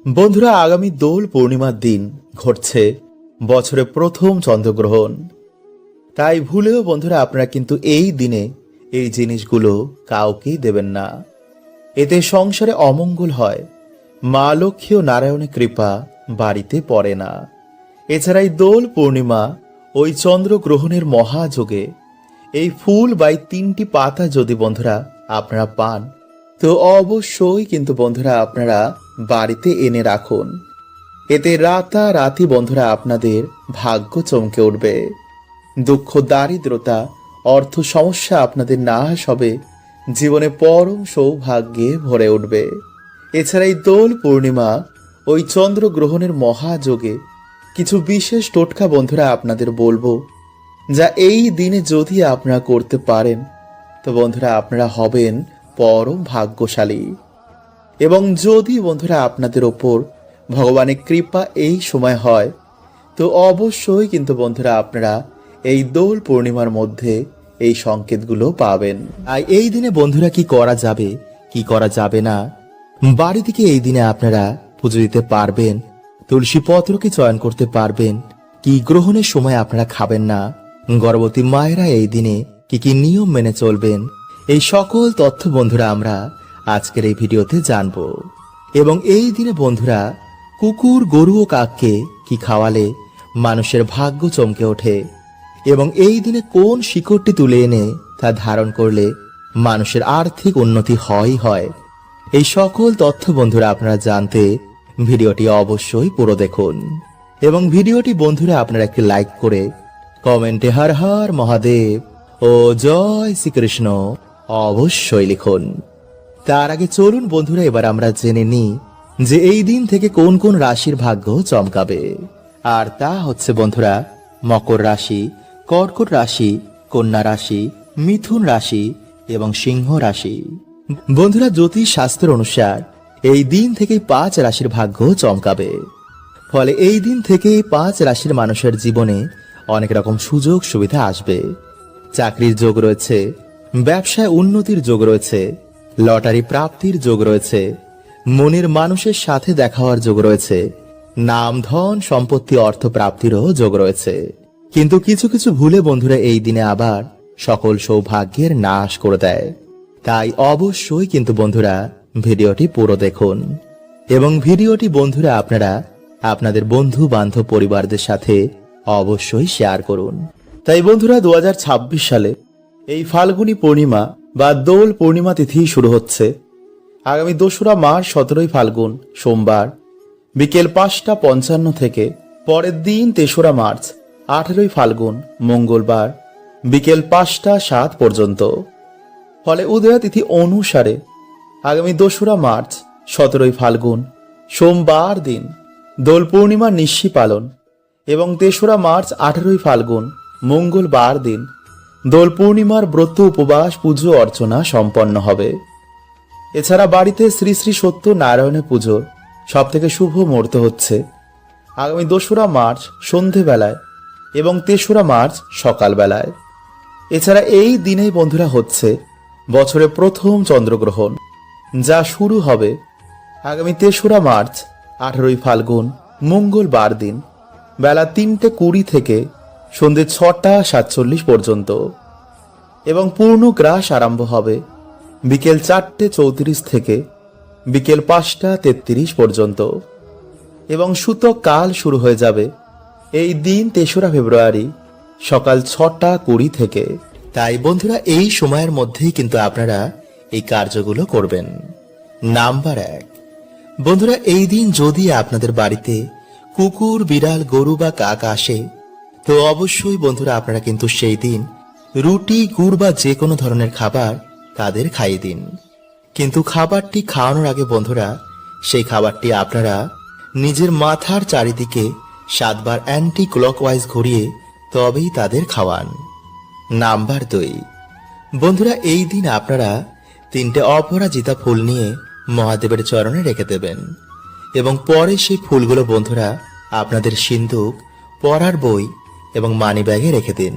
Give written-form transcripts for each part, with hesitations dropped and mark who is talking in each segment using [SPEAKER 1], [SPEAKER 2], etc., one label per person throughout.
[SPEAKER 1] বন্ধুরা, আগামী দোল পূর্ণিমার দিন ঘটছে বছরের প্রথম চন্দ্রগ্রহণ। তাই ভুলেও বন্ধুরা আপনারা কিন্তু এই দিনে এই জিনিসগুলো কাউকেই দেবেন না। এতে সংসারে অমঙ্গল হয়, মা লক্ষ্মী ও নারায়ণের কৃপা বাড়িতে পড়ে না। এছাড়া এই দোল পূর্ণিমা ওই চন্দ্রগ্রহণের মহাযোগে এই ফুল বা এই 3টি পাতা যদি বন্ধুরা আপনারা পান, তো অবশ্যই কিন্তু বন্ধুরা আপনারা বাড়িতে এনে রাখুন। এতে রাতারাতি বন্ধুরা আপনাদের ভাগ্য চমকে উঠবে। দুঃখ, দারিদ্রতা, অর্থ সমস্যা আপনাদের নাশ হবে, জীবনে পরম সৌভাগ্যে ভরে উঠবে। এছাড়া এই দোল পূর্ণিমা ওই চন্দ্রগ্রহণের মহাযোগে কিছু বিশেষ টোটকা বন্ধুরা আপনাদের বলবো, যা এই দিনে যদি আপনারা করতে পারেন তো বন্ধুরা আপনারা হবেন পরম ভাগ্যশালী। এবং যদি বন্ধুরা আপনাদের ওপর ভগবানের কৃপা এই সময় হয়, তো অবশ্যই কিন্তু বন্ধুরা আপনারা এই দোল পূর্ণিমার মধ্যে এই সংকেতগুলো পাবেন। আর এই দিনে বন্ধুরা কি করা যাবে, কি করা যাবে না, বাড়ি থেকে এই দিনে আপনারা পুজো দিতে পারবেন, তুলসী পত্রকে চয়ন করতে পারবেন, কি গ্রহণের সময় আপনারা খাবেন না, গর্ভবতী মায়েরা এই দিনে কি কি নিয়ম মেনে চলবেন, এই সকল তথ্য বন্ধুরা আমরা আজকের এই ভিডিওতে জানবো। এবং এই দিনে বন্ধুরা কুকুর, গরু ও কাককে কি খাওয়ালে মানুষের ভাগ্য চমকে ওঠে, এবং এই দিনে কোন শিকড়টি তুলে এনে তা ধারণ করলে মানুষের আর্থিক উন্নতি হয়। এই সকল তথ্য বন্ধুরা আপনারা জানতে ভিডিওটি অবশ্যই পুরো দেখুন। এবং ভিডিওটি বন্ধুরা আপনারা একটি লাইক করে কমেন্টে হর হর মহাদেব ও জয় শ্রীকৃষ্ণ অবশ্যই লিখুন। তার আগে চলুন বন্ধুরা এবার আমরা জেনে নিই যে এই দিন থেকে কোন কোন রাশির ভাগ্য চমকাবে। আর তা হচ্ছে বন্ধুরা মকর রাশি, কর্কট রাশি, কন্যা রাশি, মিথুন রাশি এবং সিংহ রাশি। বন্ধুরা জ্যোতিষ শাস্ত্র অনুসার এই দিন থেকে 5 রাশির ভাগ্য চমকাবে। ফলে এই দিন থেকে 5 রাশির মানুষের জীবনে অনেক রকম সুযোগ সুবিধা আসবে। চাকরির যোগ রয়েছে, ব্যবসায় উন্নতির যোগ রয়েছে, লটারি প্রাপ্তির যোগ রয়েছে, মনের মানুষের সাথে দেখা হওয়ার যোগ রয়েছে, নাম, ধন, সম্পত্তি, অর্থ প্রাপ্তিরও যোগ রয়েছে। কিন্তু কিছু কিছু ভুলে বন্ধুরা এই দিনে আবার সকল সৌভাগ্যের নাশ করে দেয়। তাই অবশ্যই কিন্তু বন্ধুরা ভিডিওটি পুরো দেখুন। এবং ভিডিওটি বন্ধুরা আপনারা আপনাদের বন্ধু বান্ধব পরিবারদের সাথে অবশ্যই শেয়ার করুন। তাই বন্ধুরা 2026 সালে এই ফাল্গুনী পূর্ণিমা বা দোল পূর্ণিমা তিথি শুরু হচ্ছে আগামী 2রা মার্চ 17ই ফাল্গুন সোমবার বিকেল 5:55 থেকে পরের দিন 3রা মার্চ 18ই ফাল্গুন মঙ্গলবার বিকেল 5:07 পর্যন্ত। ফলে উদয়া তিথি অনুসারে আগামী 2রা মার্চ 17ই ফাল্গুন সোমবার দিন দোল পূর্ণিমার নিশি পালন, এবং 3রা মার্চ 18ই ফাল্গুন মঙ্গলবার দিন দোল পূর্ণিমার ব্রত, উপবাস, পুজো অর্চনা সম্পন্ন হবে। এছাড়া বাড়িতে শ্রী শ্রী সত্য নারায়ণের পুজোর সব থেকে শুভ মুহূর্ত হচ্ছে আগামী 2রা মার্চ সন্ধেবেলায় এবং 3রা মার্চ সকালবেলায়। এছাড়া এই দিনেই বন্ধুরা হচ্ছে বছরের প্রথম চন্দ্রগ্রহণ, যা শুরু হবে আগামী 3রা মার্চ 18ই ফাল্গুন মঙ্গলবার দিন বেলা 3:20 থেকে সন্ধ্যে 6:47 পর্যন্ত, এবং পূর্ণ গ্রাস আরম্ভ হবে বিকেল 4:34 থেকে বিকেল 5:33 পর্যন্ত, এবং সূতক কাল শুরু হয়ে যাবে এই দিন 3রা ফেব্রুয়ারি সকাল 6:20 থেকে। তাই বন্ধুরা এই সময়ের মধ্যেই কিন্তু আপনারা এই কার্যগুলো করবেন। নাম্বার 1, বন্ধুরা এই দিন যদি আপনাদের বাড়িতে কুকুর, বিড়াল, গরু বা কাক আসে, তো অবশ্যই বন্ধুরা আপনারা কিন্তু সেই দিন রুটি, গুড় বা যে কোনো ধরনের খাবার তাদের খাইয়ে দিন। কিন্তু খাবারটি খাওয়ানোর আগে বন্ধুরা সেই খাবারটি আপনারা নিজের মাথার চারিদিকে 7 বার অ্যান্টি ক্লকওয়াইজ ঘুরিয়ে তবেই তাদের খাওয়ান। নাম্বার 2, বন্ধুরা এই দিন আপনারা 3টে অপরাজিতা ফুল নিয়ে মহাদেবের চরণে রেখে দেবেন, এবং পরে সেই ফুলগুলো বন্ধুরা আপনাদের সিন্দুক, পড়ার বই এবং মানি ব্যাগে রেখে দিন।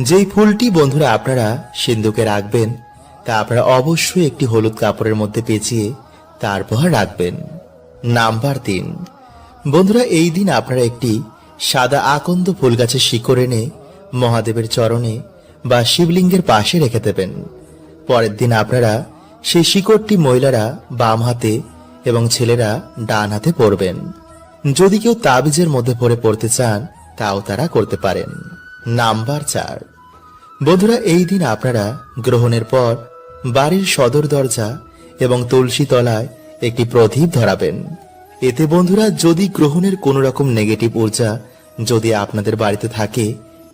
[SPEAKER 1] যেই ফুলটি বন্ধুরা আপনারা সিন্দুকে রাখবেন তা আপনারা অবশ্যই একটি হলুদ কাপড়ের মধ্যে পেঁচিয়ে তারপর রাখবেন। নাম্বার 3, বন্ধুরা এই দিন আপনারা একটি সাদা আকন্দ ফুল গাছের শিকড় এনে মহাদেবের চরণে বা শিবলিঙ্গের পাশে রেখে দেবেন। পরের দিন আপনারা সেই শিকড়টি মহিলারা বাম হাতে এবং ছেলেরা ডান হাতে পরবেন। যদি কেউ তাবিজের মধ্যে পড়তে চান তাও তারা করতে পারেন। নাম্বার 4, বন্ধুরা এই দিন আপনারা গ্রহণের পর বাড়ির সদর দরজা এবং তুলসী তলায় একটি প্রদীপ ধরাবেন। এতে বন্ধুরা যদি গ্রহণের কোনো রকম নেগেটিভ ঊর্জা যদি আপনাদের বাড়িতে থাকে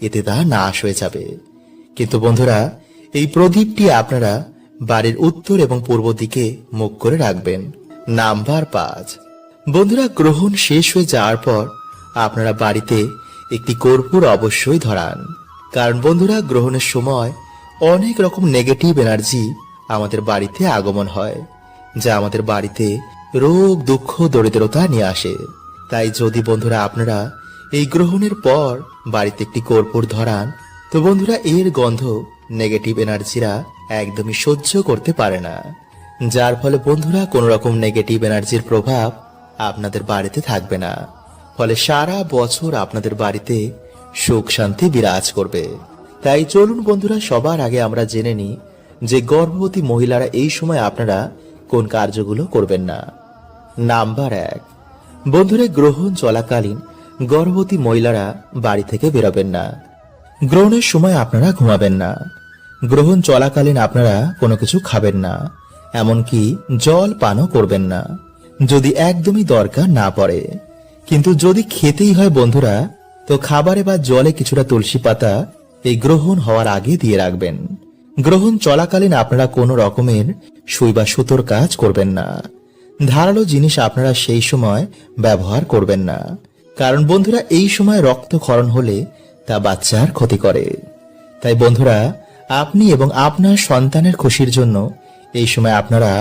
[SPEAKER 1] এতে তা নাশ হয়ে যাবে। কিন্তু বন্ধুরা এই প্রদীপটি আপনারা বাড়ির উত্তর এবং পূর্ব দিকে মুখ করে রাখবেন। নাম্বার 5, বন্ধুরা গ্রহণ শেষ হয়ে যাওয়ার পর আপনারা বাড়িতে একটি কর্পূর অবশ্যই ধরান। কারণ বন্ধুরা গ্রহণের সময় অনেক রকম নেগেটিভ এনার্জি আমাদের বাড়িতে আগমন হয়, যা আমাদের বাড়িতে রোগ দুঃখ দরিদ্রতা নিয়ে আসে। তাই যদি বন্ধুরা আপনারা এই গ্রহণের পর বাড়িতে একটি কর্পূর ধরান তো বন্ধুরা এর গন্ধ নেগেটিভ এনার্জিরা একদমই সহ্য করতে পারে না, যার ফলে বন্ধুরা কোনো রকম নেগেটিভ এনার্জির প্রভাব আপনাদের বাড়িতে থাকবে না। ফলে সারা বছর আপনাদের বাড়িতে সুখ শান্তি বিরাজ করবে। তাই চলুন বন্ধুরা সবার আগে আমরা জেনে নিই যে গর্ভবতী মহিলারা এই সময় আপনারা কোন কার্যগুলো করবেন না। নাম্বার 1, বন্ধুরা গ্রহণ চলাকালীন গর্ভবতী মহিলারা বাড়ি থেকে বেরোবেন না। গ্রহণের সময় আপনারা ঘুমাবেন না। গ্রহণ চলাকালীন আপনারা কোনো কিছু খাবেন না, এমনকি জল পানও করবেন না যদি একদমই দরকার না পড়ে। কিন্তু যদি খেতেই হয় বন্ধুরা তো খাবারে বা জলে কিছুটা তুলসী পাতা এই গ্রহণ হওয়ার আগে দিয়ে রাখবেন। গ্রহণ চলাকালীন আপনারা কোনো রকমের সুই বা সুতোর কাজ করবেন না। ধারালো জিনিস আপনারা সেই সময় ব্যবহার করবেন না, কারণ বন্ধুরা এই সময় রক্তক্ষরণ হলে তা বাচ্চার ক্ষতি করে। তাই বন্ধুরা আপনি এবং আপনার সন্তানের খুশির জন্য এই সময় আপনারা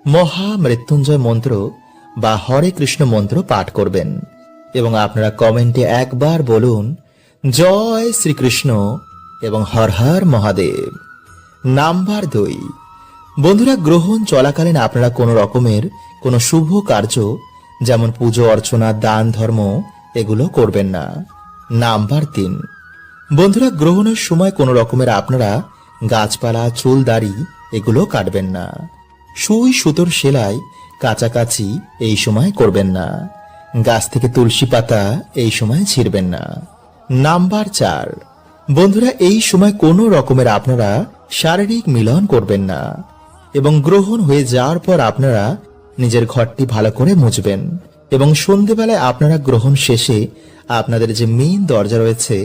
[SPEAKER 1] মহা মৃত্যুঞ্জয় মন্ত্র বা হরে কৃষ্ণ মন্ত্র পাঠ করবেন এবং আপনারা কমেন্টে একবার বলুন জয় শ্রীকৃষ্ণ এবং হর হর মহাদেব। নাম্বার 2, বন্ধুরা গ্রহণ চলাকালীন আপনারা কোনো রকমের কোনো শুভ কার্য যেমন পুজো অর্চনা দান ধর্ম এগুলো করবেন না। নাম্বার 3, বন্ধুরা গ্রহণের সময় কোনো রকমের আপনারা গাছপালা চুল দাড়ি এগুলো কাটবেন না। সুই সুতোর সেলাই কাছাকাছি এই সময় করবেন না। গাছ থেকে তুলসী পাতা এই সময় ছিঁড়বেন না। নাম্বার 4, বন্ধুরা এই সময় কোনো রকমের আপনারা শারীরিক মিলন করবেন না এবং গ্রহণ হয়ে যাওয়ার পর আপনারা নিজের ঘরটি ভালো করে মুছবেন এবং সন্ধেবেলায় আপনারা গ্রহণ শেষে আপনাদের যে মেইন দরজা রয়েছে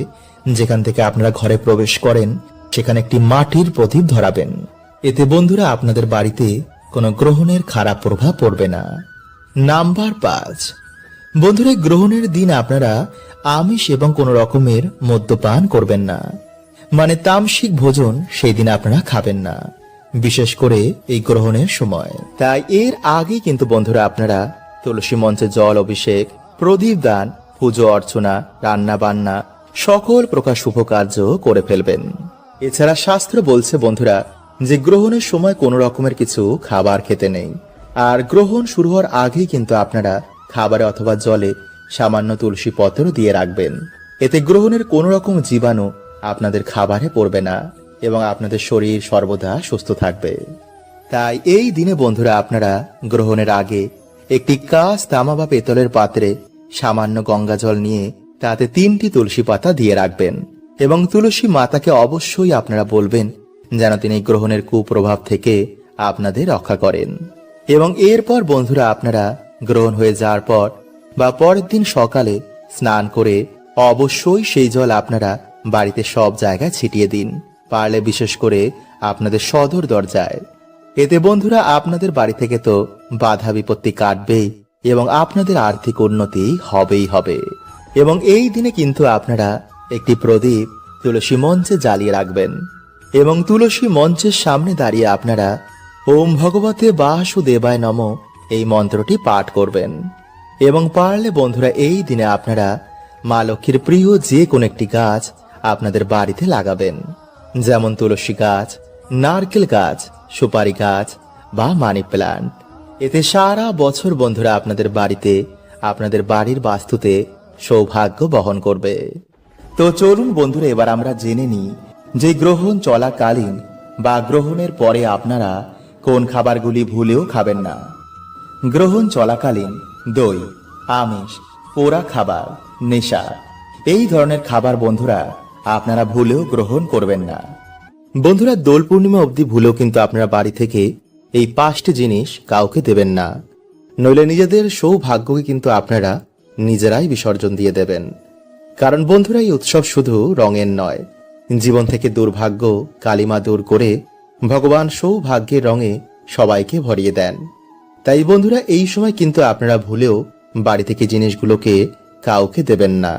[SPEAKER 1] যেখান থেকে আপনারা ঘরে প্রবেশ করেন সেখানে একটি মাটির প্রদীপ ধরাবেন। এতে বন্ধুরা আপনাদের বাড়িতে কোনো গ্রহণের খারাপ প্রভাব পড়বে না। নাম্বার 5, বন্ধুরা গ্রহণের দিন আপনারা আমিষ এবং কোনো রকমের মদ্যপান করবেন না, মানে তামসিক ভোজন সেই দিন আপনারা খাবেন না, বিশেষ করে এই গ্রহণের সময়। তাই এর আগে কিন্তু বন্ধুরা আপনারা তুলসী মঞ্চে জল অভিষেক, প্রদীপ দান, পুজো অর্চনা, রান্না বান্না সকল প্রকার শুভ কার্য করে ফেলবেন। এছাড়া শাস্ত্র বলছে বন্ধুরা যে গ্রহণের সময় কোনো রকমের কিছু খাবার খেতে নেই। আর গ্রহণ শুরু হওয়ার আগেই কিন্তু আপনারা খাবারে অথবা জলে সামান্য তুলসী পত্র দিয়ে রাখবেন। এতে গ্রহণের কোনো রকম জীবাণু আপনাদের খাবারে পড়বে না এবং আপনাদের শরীর সর্বদা সুস্থ থাকবে। তাই এই দিনে বন্ধুরা আপনারা গ্রহণের আগে একটি কাঁচ, তামা বা পেতলের পাত্রে সামান্য গঙ্গা জল নিয়ে তাতে 3টি তুলসী পাতা দিয়ে রাখবেন এবং তুলসী মাতাকে অবশ্যই আপনারা বলবেন যেন তিনি গ্রহণের কুপ্রভাব থেকে আপনাদের রক্ষা করেন। এবং এরপর বন্ধুরা আপনারা গ্রহণ হয়ে যাওয়ার পর বা পরের দিন সকালে স্নান করে অবশ্যই সেই জল আপনারা বাড়িতে সব জায়গায় ছিটিয়ে দিন, পারলে বিশেষ করে আপনাদের সদর দরজায়। এতে বন্ধুরা আপনাদের বাড়ি থেকে তো বাধা বিপত্তি কাটবেই এবং আপনাদের আর্থিক উন্নতি হবেই হবে। এবং এই দিনে কিন্তু আপনারা একটি প্রদীপ তুলসী মঞ্চে জ্বালিয়ে রাখবেন এবং তুলসী মঞ্চের সামনে দাঁড়িয়ে আপনারা ওম ভগবতে বাসুদেবায় নমঃ এই মন্ত্রটি পাঠ করবেন। এবং পারলে বন্ধুরা এই দিনে আপনারা মা লক্ষ্মীর প্রিয় যে কোনো একটি গাছ আপনাদের বাড়িতে লাগাবেন, যেমন তুলসী গাছ, নারকেল গাছ, সুপারি গাছ বা মানি প্ল্যান্ট। এতে সারা বছর বন্ধুরা আপনাদের বাড়িতে, আপনাদের বাড়ির বাস্তুতে সৌভাগ্য বহন করবে। তো চলুন বন্ধুরা, এবার আমরা জেনে নিই যে গ্রহণ চলাকালীন বা গ্রহণের পরে আপনারা কোন খাবারগুলি ভুলেও খাবেন না। গ্রহণ চলাকালীন দই, আমিষ, পোড়া খাবার, নেশা এই ধরনের খাবার বন্ধুরা আপনারা ভুলেও গ্রহণ করবেন না। বন্ধুরা, দোল পূর্ণিমা অবধি ভুলেও কিন্তু আপনারা বাড়ি থেকে এই 5টি জিনিস কাউকে দেবেন না, নইলে নিজেদের সৌভাগ্যকে কিন্তু আপনারা নিজেরাই বিসর্জন দিয়ে দেবেন। কারণ বন্ধুরা, এই উৎসব শুধু রঙের নয়, জীবন থেকে দুর্ভাগ্য কালিমা দূর করে ভগবান সৌভাগ্যের রঙে সবাইকে ভরিয়ে দেন। তাই বন্ধুরা, এই সময় কিন্তু আপনারা ভুলেও বাড়ি থেকে জিনিসগুলোকে কাউকে দেবেন না,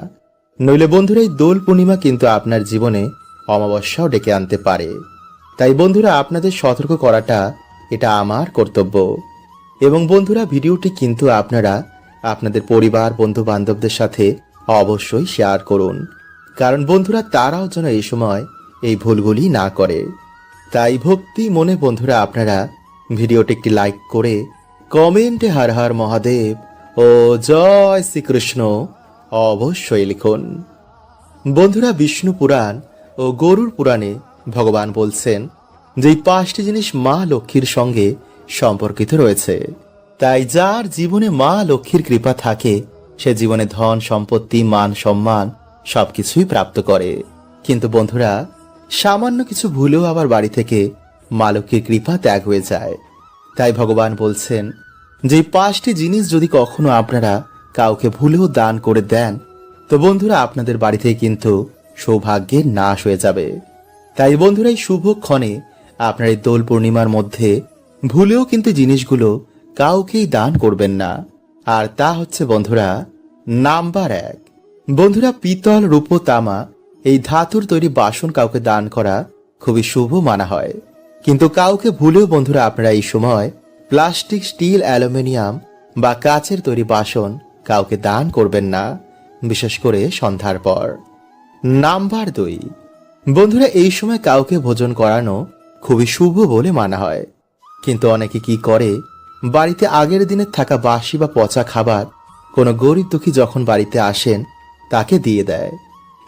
[SPEAKER 1] নইলে বন্ধুরা এই দোল পূর্ণিমা কিন্তু আপনার জীবনে অমাবস্যাও ডেকে আনতে পারে। তাই বন্ধুরা, আপনাদের সতর্ক করাটা এটা আমার কর্তব্য। এবং বন্ধুরা, ভিডিওটি কিন্তু আপনারা আপনাদের পরিবার, বন্ধু বান্ধবদের সাথে অবশ্যই শেয়ার করুন, কারণ বন্ধুরা তারাও যেন এই সময় এই ভুলগুলি না করে। তাই ভক্তি মনে বন্ধুরা আপনারা ভিডিওটি একটি লাইক করে কমেন্টে হর হর মহাদেব ও জয় শ্রীকৃষ্ণ অবশ্যই লিখুন। বন্ধুরা, বিষ্ণু পুরাণ ও গরুর পুরাণে ভগবান বলছেন যে এই 5টি জিনিস মা লক্ষ্মীর সঙ্গে সম্পর্কিত রয়েছে। তাই যার জীবনে মা লক্ষ্মীর কৃপা থাকে সে জীবনে ধন সম্পত্তি, মান সম্মান সবকিছুই প্রাপ্ত করে। কিন্তু বন্ধুরা, সামান্য কিছু ভুলেও আবার বাড়ি থেকে মা লক্ষ্মীর কৃপা ত্যাগ হয়ে যায়। তাই ভগবান বলছেন যে 5টি জিনিস যদি কখনো আপনারা কাউকে ভুলেও দান করে দেন, তো বন্ধুরা আপনাদের বাড়ি থেকে কিন্তু সৌভাগ্যের নাশ হয়ে যাবে। তাই বন্ধুরা, এই শুভক্ষণে আপনার এই দোল পূর্ণিমার মধ্যে ভুলেও কিন্তু জিনিসগুলো কাউকেই দান করবেন না। আর তা হচ্ছে বন্ধুরা নাম্বার 1, বন্ধুরা পিতল, রূপ, তামা এই ধাতুর তৈরি বাসন কাউকে দান করা খুবই শুভ মানা হয়। কিন্তু কাউকে ভুলেও বন্ধুরা আপনারা এই সময় প্লাস্টিক, স্টিল, অ্যালুমিনিয়াম বা কাচের তৈরি বাসন কাউকে দান করবেন না, বিশেষ করে সন্ধ্যার পর। নাম্বার 2, বন্ধুরা এই সময় কাউকে ভোজন করানো খুবই শুভ বলে মানা হয়। কিন্তু অনেকে কি করে, বাড়িতে আগের দিনের থাকা বাসি বা পচা খাবার কোনো গরিব দুঃখী যখন বাড়িতে আসেন তাকে দিয়ে দেয়।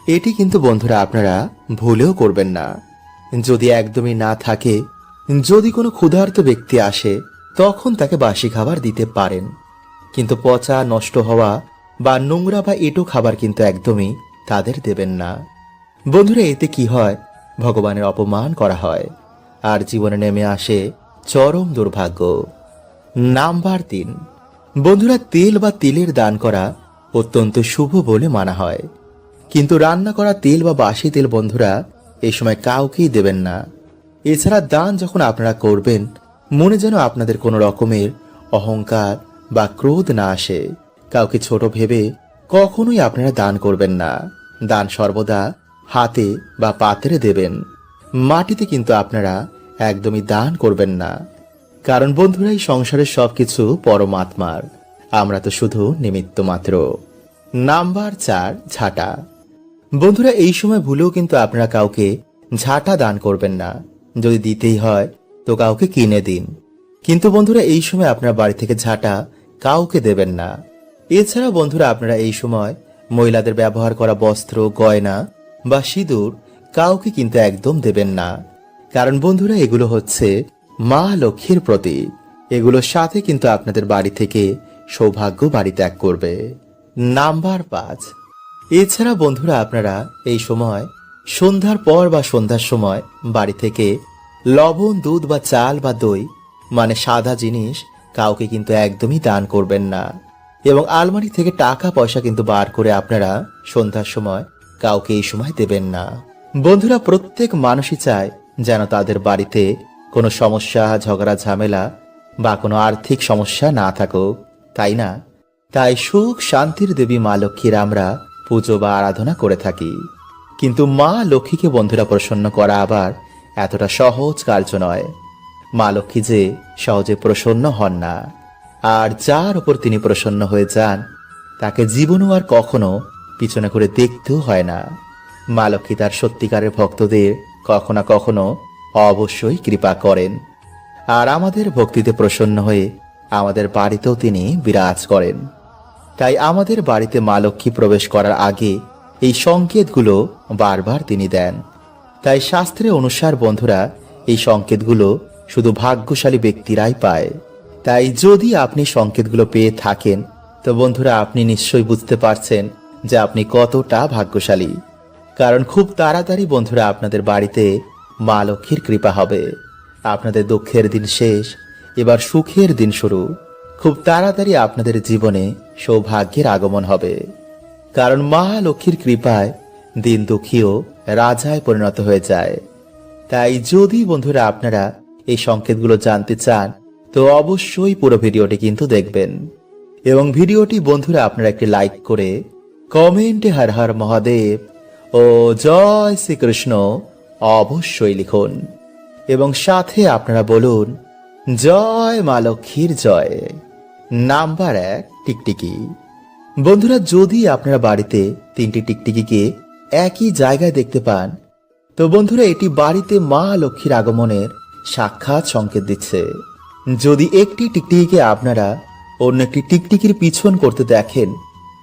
[SPEAKER 1] এটি কিন্তু বন্ধুরা আপনারা ভুলেও করবেন না। যদি একদমই না থাকে, যদি কোনো ক্ষুধার্ত ব্যক্তি আসে তখন তাকে বাসি খাবার দিতে পারেন, কিন্তু পচা, নষ্ট হওয়া বা নোংরা বা এঁটো খাবার কিন্তু একদমই তাদের দেবেন না। বন্ধুরা, এতে কি হয়, ভগবানের অপমান করা হয় আর জীবনে নেমে আসে চরম দুর্ভাগ্য। নাম্বার 3, বন্ধুরা তেল বা তিলের দান করা অত্যন্ত শুভ বলে মানা হয়। কিন্তু রান্না করা তেল বা বাসি তেল বন্ধুরা এই সময় কাউকেই দেবেন না। এছাড়া দান যখন আপনারা করবেন, মনে যেন আপনাদের কোনো রকমের অহংকার বা ক্রোধ না আসে। কাউকে ছোট ভেবে কখনোই আপনারা দান করবেন না। দান সর্বদা হাতে বা পাত্রে দেবেন, মাটিতে কিন্তু আপনারা একদমই দান করবেন না। কারণ বন্ধুরা এই সংসারের সবকিছু পরমাত্মার, আমরা তো শুধু নিমিত্ত মাত্র। নাম্বার 4, ঝাঁটা। বন্ধুরা এই সময় ভুলেও কিন্তু আপনারা কাউকে ঝাঁটা দান করবেন না। যদি দিতেই হয় তো কাউকে কিনে দিন, কিন্তু বন্ধুরা এই সময় আপনারা বাড়ি থেকে ঝাঁটা কাউকে দেবেন না। এছাড়া বন্ধুরা আপনারা এই সময় মহিলাদের ব্যবহার করা বস্ত্র, গয়না বা সিঁদুর কাউকে কিন্তু একদম দেবেন না। কারণ বন্ধুরা এগুলো হচ্ছে মা লক্ষ্মীর প্রতীক। এগুলোর সাথে কিন্তু আপনাদের বাড়ি থেকে সৌভাগ্য বাড়ি ত্যাগ করবে। নাম্বার 5, এছাড়া বন্ধুরা আপনারা এই সময় সন্ধ্যার পর বা সন্ধ্যার সময় বাড়ি থেকে লবণ, দুধ বা চাল বা দই মানে সাদা জিনিস কাউকে কিন্তু একদমই দান করবেন না। এবং আলমারি থেকে টাকা পয়সা কিন্তু বার করে আপনারা সন্ধ্যার সময় কাউকে এই সময় দেবেন না। বন্ধুরা প্রত্যেক মানুষই চায় যেন তাদের বাড়িতে কোনো সমস্যা, ঝগড়া, ঝামেলা বা কোনো আর্থিক সমস্যা না থাকুক, তাই না? তাই সুখ শান্তির দেবী মা লক্ষ্মীর আমরা পুজো বা আরাধনা করে থাকি। কিন্তু মা লক্ষ্মীকে বন্ধুরা প্রসন্ন করা আবার এতটা সহজ কার্য নয়। মা লক্ষ্মী যে সহজে প্রসন্ন হন না, আর যার উপর তিনি প্রসন্ন হয়ে যান তাকে জীবনও আর কখনো পিছনে করে দেখতেও হয় না। মা লক্ষ্মী তার সত্যিকারের ভক্তদের কখনো না কখনো অবশ্যই কৃপা করেন, আর আমাদের ভক্তিতে প্রসন্ন হয়ে আমাদের বাড়িতেও তিনি বিরাজ করেন। তাই আমাদের বাড়িতে মা লক্ষ্মী প্রবেশ করার আগে এই সংকেতগুলো বারবার তিনি দেন। তাই শাস্ত্রে অনুসার বন্ধুরা এই সংকেতগুলো শুধু ভাগ্যশালী ব্যক্তিরাই পায়। তাই যদি আপনি সংকেতগুলো পেয়ে থাকেন তো বন্ধুরা আপনি নিশ্চয়ই বুঝতে পারছেন যে আপনি কতটা ভাগ্যশালী। কারণ খুব তাড়াতাড়ি বন্ধুরা আপনাদের বাড়িতে মা লক্ষ্মীর কৃপা হবে। আপনাদের দুঃখের দিন শেষ, এবার সুখের দিন শুরু। খুব তাড়াতাড়ি আপনাদের জীবনে সৌভাগ্যের আগমন হবে। কারণ মা লক্ষ্মীর কৃপায় দিন দুঃখীও রাজায় পরিণত হয়ে যায়। তাই যদি বন্ধুরা আপনারা এই সংকেতগুলো জানতে চান তো অবশ্যই পুরো ভিডিওটি কিন্তু দেখবেন। এবং ভিডিওটি বন্ধুরা আপনারা একটি লাইক করে কমেন্টে হর হর মহাদেব ও জয় শ্রীকৃষ্ণ অবশ্যই লিখুন। এবং সাথে আপনারা বলুন জয় মা লক্ষ্মীর জয়। নাম্বার 1, টিকটিকি। বন্ধুরা যদি আপনারা বাড়িতে 3টি টিকটিকিকে একই জায়গায় দেখতে পান তো বন্ধুরা এটি বাড়িতে মা লক্ষ্মীর আগমনের সাক্ষাৎ সংকেত দিচ্ছে। যদি একটি টিকটিকিকে আপনারা অন্য একটি টিকটিকির পিছন করতে দেখেন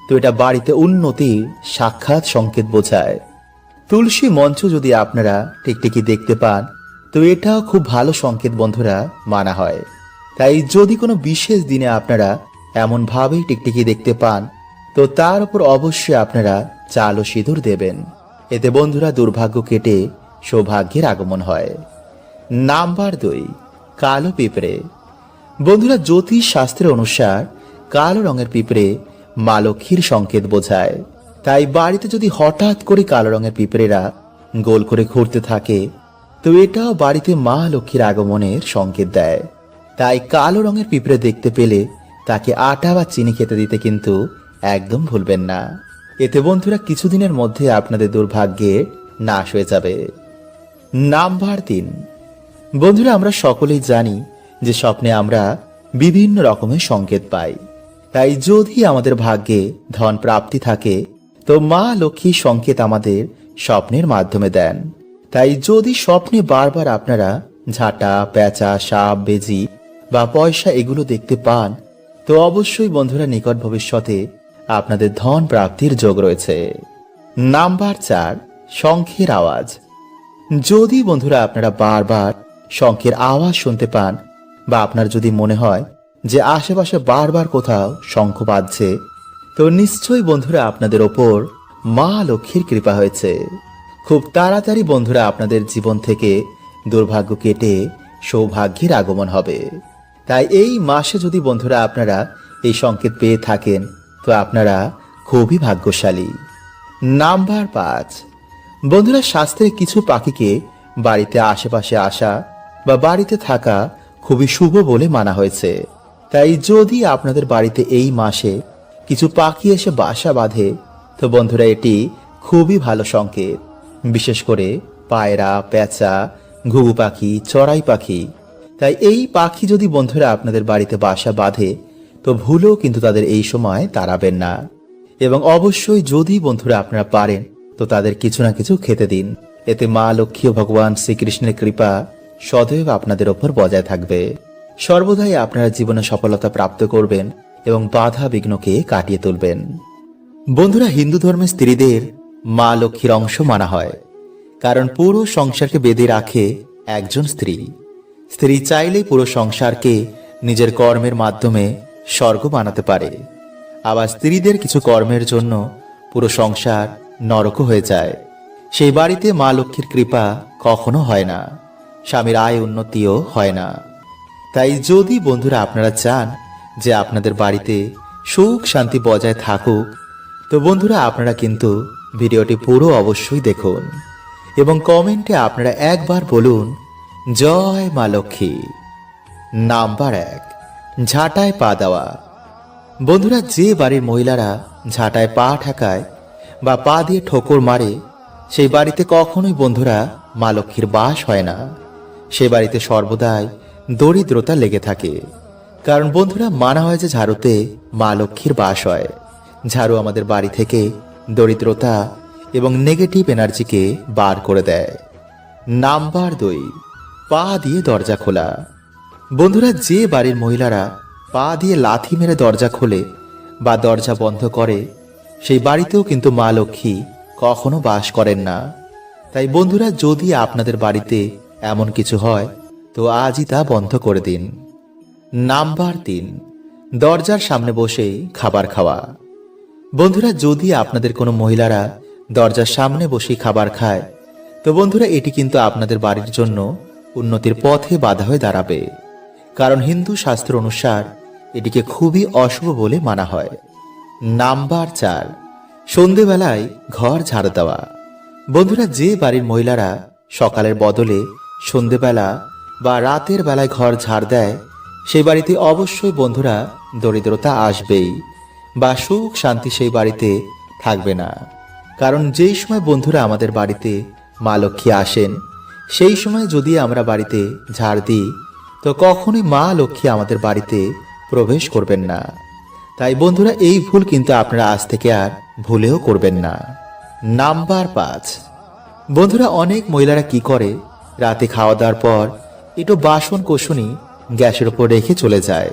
[SPEAKER 1] তো এটা বাড়িতে উন্নতির সাক্ষাৎ সংকেত বোঝায়। তুলসী মঞ্চ যদি আপনারা টিকটিকি দেখতে পান তো এটাও খুব ভালো সংকেত বন্ধুরা মানা হয়। তাই যদি কোনো বিশেষ দিনে আপনারা এমন ভাবেই টিকটিকি দেখতে পান তো তার উপর অবশ্যই আপনারা চাল ও সিঁদুর দেবেন। এতে বন্ধুরা দুর্ভাগ্য কেটে সৌভাগ্যের আগমন হয়। নাম্বার 2, কালো পিঁপড়ে। বন্ধুরা জ্যোতিষ শাস্ত্রের অনুসার কালো রঙের পিঁপড়ে মা লক্ষ্মীর সংকেত বোঝায়। তাই বাড়িতে যদি হঠাৎ করে কালো রঙের পিঁপড়েরা গোল করে ঘুরতে থাকে তো এটাও বাড়িতে মা লক্ষ্মীর আগমনের সংকেত দেয়। তাই কালো রঙের পিঁপড়ে দেখতে পেলে তাকে আটা বা চিনি খেতে দিতে কিন্তু একদম ভুলবেন না। এতে বন্ধুরা কিছুদিনের মধ্যে আপনাদের দুর্ভাগ্যে নাশ হয়ে যাবে। নাম্বার 3, বন্ধুরা আমরা সকলেই জানি যে স্বপ্নে আমরা বিভিন্ন রকমের সংকেত পাই। তাই যদি আমাদের ভাগ্যে ধন প্রাপ্তি থাকে তো মা লক্ষ্মীর সংকেত আমাদের স্বপ্নের মাধ্যমে দেন। তাই যদি স্বপ্নে বারবার আপনারা ঝাঁটা, পেঁচা, সাপ, বেজি বা পয়সা এগুলো দেখতে পান তো অবশ্যই বন্ধুরা নিকট ভবিষ্যতে আপনাদের ধন প্রাপ্তির যোগ রয়েছে। নাম্বার 4, শঙ্খের আওয়াজ। যদি বন্ধুরা আপনারা বারবার শঙ্খের আওয়াজ শুনতে পান বা আপনার যদি মনে হয় যে আশেপাশে বারবার কোথাও শঙ্খ বাজছে তো নিশ্চয়ই বন্ধুরা আপনাদের ওপর মা লক্ষ্মীর কৃপা হয়েছে। খুব তাড়াতাড়ি বন্ধুরা আপনাদের জীবন থেকে দুর্ভাগ্য কেটে সৌভাগ্যের আগমন হবে। তাই এই মাসে যদি বন্ধুরা আপনারা এই সংকেত পেয়ে থাকেন তো আপনারা খুবই ভাগ্যশালী। নাম্বার 5, বন্ধুরা শাস্ত্রে কিছু পাখিকে বাড়িতে আশেপাশে আসা বা বাড়িতে থাকা খুবই শুভ বলে মানা হয়েছে। তাই যদি আপনাদের বাড়িতে এই মাসে কিছু পাখি এসে বাসা বাঁধে তো বন্ধুরা এটি খুবই ভালো সংকেত। বিশেষ করে পায়রা, পেঁচা, ঘুঘু পাখি, চড়াই পাখি। তাই এই পাখি যদি বন্ধুরা আপনাদের বাড়িতে বাসা বাঁধে তো ভুলেও কিন্তু তাদের এই সময় তাড়াবেন না। এবং অবশ্যই যদি বন্ধুরা আপনারা পারেন তো তাদের কিছু না কিছু খেতে দিন। এতে মা লক্ষ্মী ও ভগবান শ্রীকৃষ্ণের কৃপা সদৈব আপনাদের ওপর বজায় থাকবে। সর্বদাই আপনারা জীবনে সফলতা প্রাপ্ত করবেন এবং বাধা বিঘ্নকে কাটিয়ে তুলবেন। বন্ধুরা হিন্দু ধর্মের স্ত্রীদের মা লক্ষ্মীর অংশ মানা হয়। কারণ পুরো সংসারকে বেঁধে রাখে একজন স্ত্রী। স্ত্রী চাইলেই পুরো সংসারকে নিজের কর্মের মাধ্যমে স্বর্গ বানাতে পারে। আবার স্ত্রীদের কিছু কর্মের জন্য পুরো সংসার নরক হয়ে যায়। সেই বাড়িতে মা লক্ষ্মীর কৃপা কখনো হয় না, স্বামীর আয় উন্নতিও হয় না। তাই যদি বন্ধুরা আপনারা চান যে আপনাদের বাড়িতে সুখ শান্তি বজায় থাকুক তো বন্ধুরা আপনারা কিন্তু ভিডিওটি পুরো অবশ্যই দেখুন এবং কমেন্টে আপনারা একবার বলুন জয় মা লক্ষ্মী। নাম্বার 1, ঝাঁটায় পা দেওয়া। বন্ধুরা যে বাড়ির মহিলারা ঝাঁটায় পা ঠেকায় বা পা দিয়ে ঠোকর মারে সেই বাড়িতে কখনোই বন্ধুরা মা লক্ষ্মীর বাস হয় না। সে বাড়িতে সর্বদাই দরিদ্রতা লেগে থাকে। কারণ বন্ধুরা মানা হয় যে ঝাড়ুতে মা লক্ষ্মীর বাস হয়। ঝাড়ু আমাদের বাড়ি থেকে দরিদ্রতা এবং নেগেটিভ এনার্জিকে বার করে দেয়। নাম্বার 2, পা দিয়ে দরজা খোলা। বন্ধুরা যে বাড়ির মহিলারা পা দিয়ে লাথি মেরে দরজা খোলে বা দরজা বন্ধ করে, সেই বাড়িতেও কিন্তু মা লক্ষ্মী কখনো বাস করেন না। তাই বন্ধুরা, যদি আপনাদের বাড়িতে এমন কিছু হয় তো আজই তা বন্ধ করে দিন। নাম্বার 3, দরজার সামনে বসেই খাবার খাওয়া। বন্ধুরা, যদি আপনাদের কোনো মহিলারা দরজার সামনে বসেই খাবার খায় তো বন্ধুরা, এটি কিন্তু আপনাদের বাড়ির জন্য উন্নতির পথে বাধা হয়ে দাঁড়াবে। কারণ হিন্দু শাস্ত্র অনুসার এটিকে খুবই অশুভ বলে মানা হয়। নাম্বার 4, সন্ধেবেলায় ঘর ঝাড় দেওয়া। বন্ধুরা, যে বাড়ির মহিলারা সকালের বদলে সন্ধেবেলা বা রাতের বেলায় ঘর ঝাড় দেয়, সেই বাড়িতে অবশ্যই বন্ধুরা দরিদ্রতা আসবেই বা সুখ শান্তি সেই বাড়িতে থাকবে না। কারণ যেই সময় বন্ধুরা আমাদের বাড়িতে মা লক্ষ্মী আসেন, সেই সময় যদি আমরা বাড়িতে ঝাড় দিই তো কখনোই মা লক্ষ্মী আমাদের বাড়িতে প্রবেশ করবেন না। তাই বন্ধুরা, এই ভুল কিন্তু আপনারা আজ থেকে আর ভুলেও করবেন না। নাম্বার 5, বন্ধুরা, অনেক মহিলারা কি করে, রাতে খাওয়া দাওয়ার পর একটু বাসন কোসনি গ্যাসের উপর রেখে চলে যায়।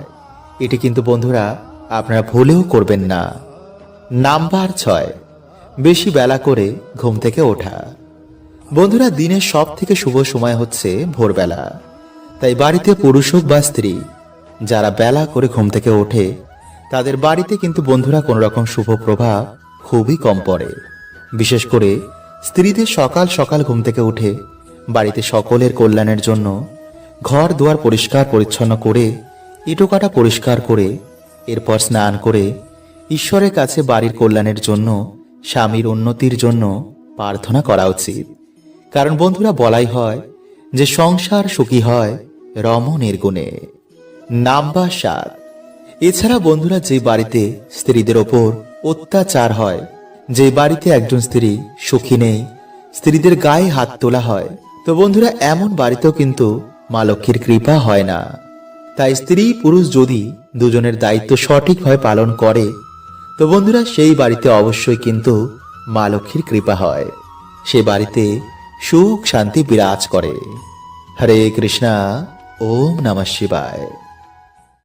[SPEAKER 1] এটি কিন্তু বন্ধুরা আপনারা ভুলেও করবেন না। নাম্বার 6, বেশি বেলা করে ঘুম থেকে ওঠা। বন্ধুরা, দিনের সব থেকে শুভ সময় হচ্ছে ভোরবেলা। তাই বাড়িতে পুরুষ হোক বা স্ত্রী, যারা বেলা করে ঘুম থেকে ওঠে তাদের বাড়িতে কিন্তু বন্ধুরা কোনো রকম শুভ প্রভাব খুবই কম পড়ে। বিশেষ করে স্ত্রীদের সকাল সকাল ঘুম থেকে উঠে বাড়িতে সকলের কল্যাণের জন্য ঘর দুয়ার পরিষ্কার পরিচ্ছন্ন করে, ইটোকাটা পরিষ্কার করে, এরপর স্নান করে ঈশ্বরের কাছে বাড়ির কল্যাণের জন্য, স্বামীর উন্নতির জন্য প্রার্থনা করা উচিত। কারণ বন্ধুরা, বলাই হয় যে সংসার সুখী হয় রমণের গুণে। নাম্বার 7, এছাড়া বন্ধুরা, যে বাড়িতে স্ত্রীদের ওপর অত্যাচার হয়, যে বাড়িতে একজন স্ত্রী সুখী নেই, স্ত্রীদের গায়ে হাত তোলা হয়, তো বন্ধুরা এমন বাড়িতেও কিন্তু মা লক্ষ্মীর কৃপা হয় না। তাই স্ত্রী পুরুষ যদি দুজনের দায়িত্ব সঠিকভাবে পালন করে তো বন্ধুরা সেই বাড়িতে অবশ্যই কিন্তু মা লক্ষ্মীর কৃপা হয়, সে বাড়িতে সুখ শান্তি বিরাজ করে। হরে কৃষ্ণা, ওম নমঃ শিবায়।